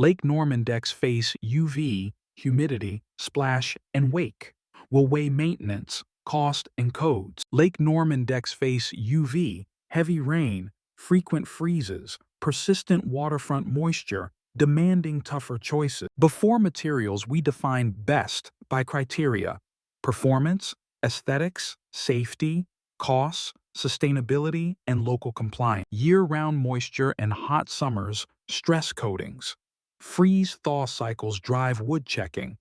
Lake Norman decks face UV, humidity, splash, and wake. Will weigh maintenance, cost, and codes. Lake Norman decks face UV, heavy rain, frequent freezes, persistent waterfront moisture, demanding tougher choices. Before materials, we define best by criteria: performance, aesthetics, safety, costs, sustainability, and local compliance. Year-round moisture and hot summers, stress coatings. Freeze-thaw cycles drive wood checking.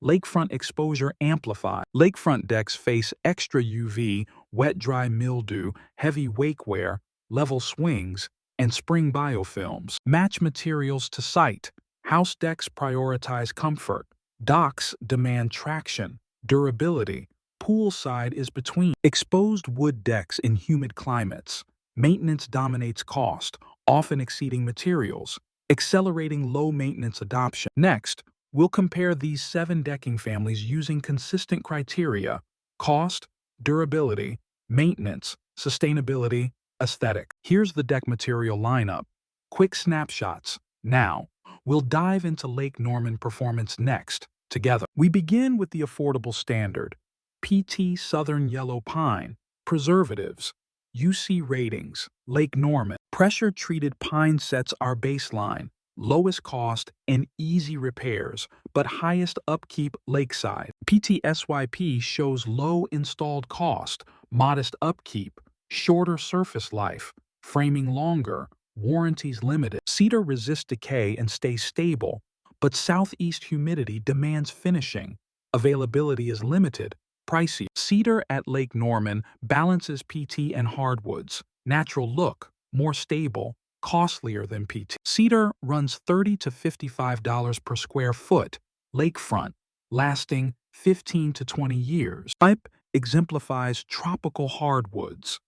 Lakefront exposure amplified. Lakefront decks face extra UV, wet-dry mildew, heavy wake wear, level swings, and spring biofilms. Match materials to site. House decks prioritize comfort. Docks demand traction, durability. Poolside is between. Exposed wood decks in humid climates. Maintenance dominates cost, often exceeding materials, accelerating low-maintenance adoption. Next, we'll compare these 7 decking families using consistent criteria: cost, durability, maintenance, sustainability, aesthetic. Here's the deck material lineup. Quick snapshots. Now, we'll dive into Lake Norman performance next, together. We begin with the affordable standard: PT Southern Yellow Pine, preservatives, UC ratings, Lake Norman. Pressure-treated pine sets our baseline, lowest cost and easy repairs, but highest upkeep lakeside. PTSYP shows low installed cost, modest upkeep, shorter surface life, framing longer, warranties limited. Cedar resists decay and stays stable, but southeast humidity demands finishing. Availability is limited, pricey. Cedar at Lake Norman balances PT and hardwoods. Natural look, more stable, costlier than PT. Cedar runs $30 to $55 per square foot, lakefront, lasting 15 to 20 years. Type exemplifies tropical hardwoods.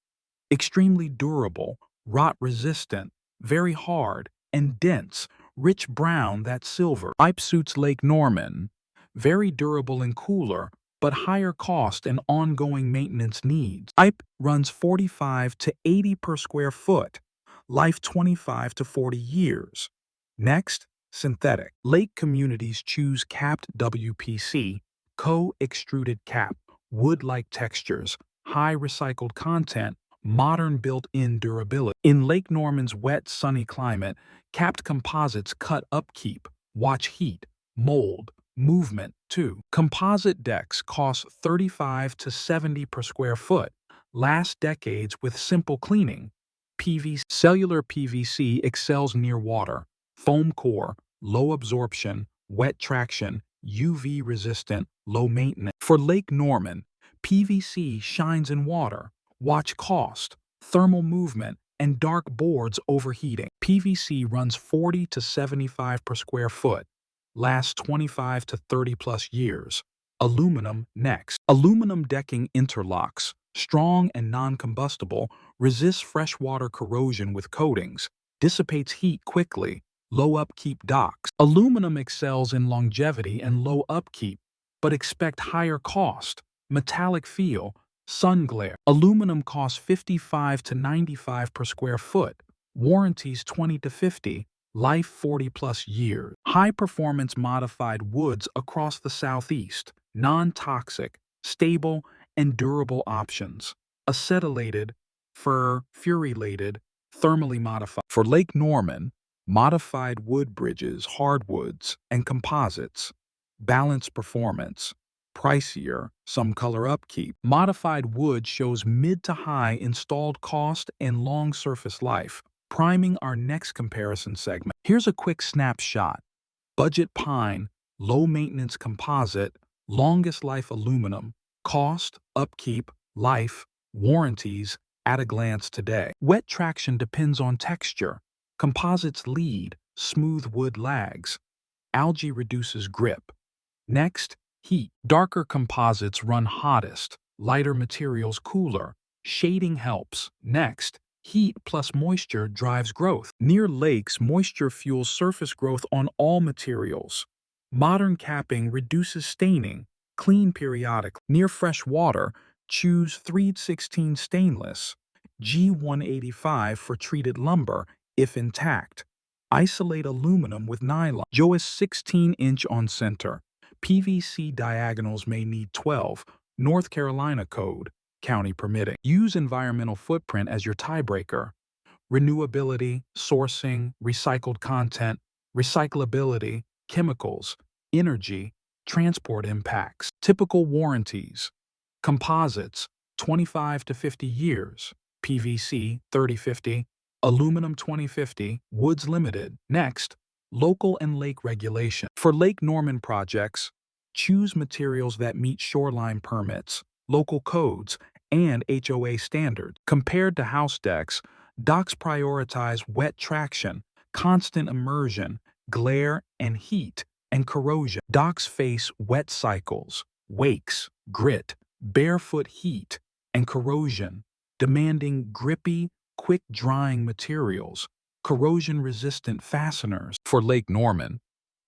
Extremely durable, rot-resistant, very hard, and dense, rich brown that's silver. Type suits Lake Norman. Very durable and cooler, but higher cost and ongoing maintenance needs. Type runs 45 to 80 per square foot, life 25 to 40 years. Next, synthetic. Lake communities choose capped WPC, co-extruded cap, wood-like textures, high recycled content, modern built-in durability. In Lake Norman's wet, sunny climate, capped composites cut upkeep, watch heat, mold, movement too. Composite decks cost 35 to 70 per square foot, last decades with simple cleaning. PVC. Cellular PVC excels near water, foam core, low absorption, wet traction, UV resistant, low maintenance. For Lake Norman, PVC shines in water. Watch cost, thermal movement, and dark boards overheating. PVC runs 40 to 75 per square foot, lasts 25 to 30 plus years. Aluminum next. Aluminum decking interlocks, strong and non-combustible, resists freshwater corrosion with coatings, dissipates heat quickly, low upkeep docks. Aluminum excels in longevity and low upkeep, but expect higher cost, metallic feel, sun glare. Aluminum costs 55 to 95 per square foot, warranties 20 to 50, life 40 plus years. High performance modified woods across the Southeast, non-toxic, stable, and durable options. Acetylated, fir, furulated, thermally modified. For Lake Norman, modified wood bridges, hardwoods, and composites. Balanced performance. Pricier, some color upkeep. Modified wood shows mid to high installed cost and long surface life, priming our next comparison segment. Here's a quick snapshot. Budget pine, low maintenance composite, longest life aluminum, cost, upkeep, life, warranties, at a glance today. Wet traction depends on texture. Composites lead, smooth wood lags. Algae reduces grip. Next, heat. Darker composites run hottest, lighter materials cooler. Shading helps. Next, heat plus moisture drives growth. Near lakes, moisture fuels surface growth on all materials. Modern capping reduces staining, clean periodically. Near fresh water, choose 316 stainless, G185 for treated lumber if intact. Isolate aluminum with nylon. Joist 16-inch on center. PVC diagonals may need 12. North Carolina code, county permitting. Use environmental footprint as your tiebreaker. Renewability, sourcing, recycled content, recyclability, chemicals, energy, transport impacts. Typical warranties. Composites, 25 to 50 years. PVC, 30-50. Aluminum 2050, Woods Limited. Next, local and lake regulation. For Lake Norman projects, choose materials that meet shoreline permits, local codes, and HOA standards. Compared to house decks, docks prioritize wet traction, constant immersion, glare and heat, and corrosion. Docks face wet cycles, wakes, grit, barefoot heat, and corrosion, demanding grippy, quick-drying materials, corrosion-resistant fasteners. For Lake Norman,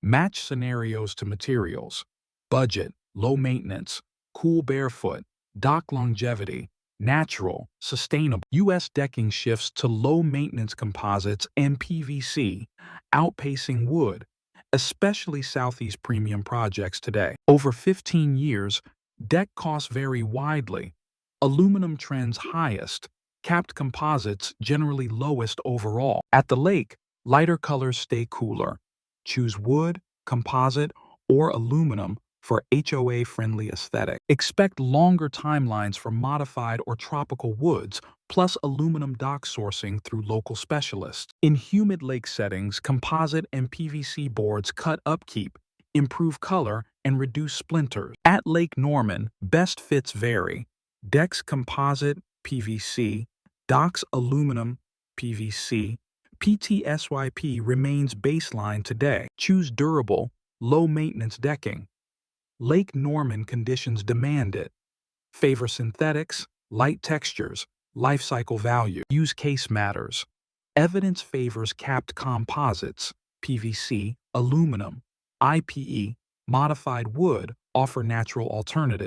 match scenarios to materials. Budget, low maintenance, cool barefoot, dock longevity, natural, sustainable. U.S. decking shifts to low-maintenance composites and PVC, outpacing wood, especially Southeast premium projects today. Over 15 years, deck costs vary widely. Aluminum trends highest, capped composites generally lowest overall. At the lake, lighter colors stay cooler. Choose wood, composite, or aluminum for HOA-friendly aesthetic. Expect longer timelines for modified or tropical woods, plus aluminum dock sourcing through local specialists. In humid lake settings, composite and PVC boards cut upkeep, improve color, and reduce splinters. At Lake Norman, best fits vary. Decks composite, PVC, docks aluminum, PVC, PTSYP remains baseline today. Choose durable, low-maintenance decking. Lake Norman conditions demand it. Favor synthetics, light textures, life cycle value. Use case matters. Evidence favors capped composites, PVC, aluminum, IPE, modified wood offer natural alternatives.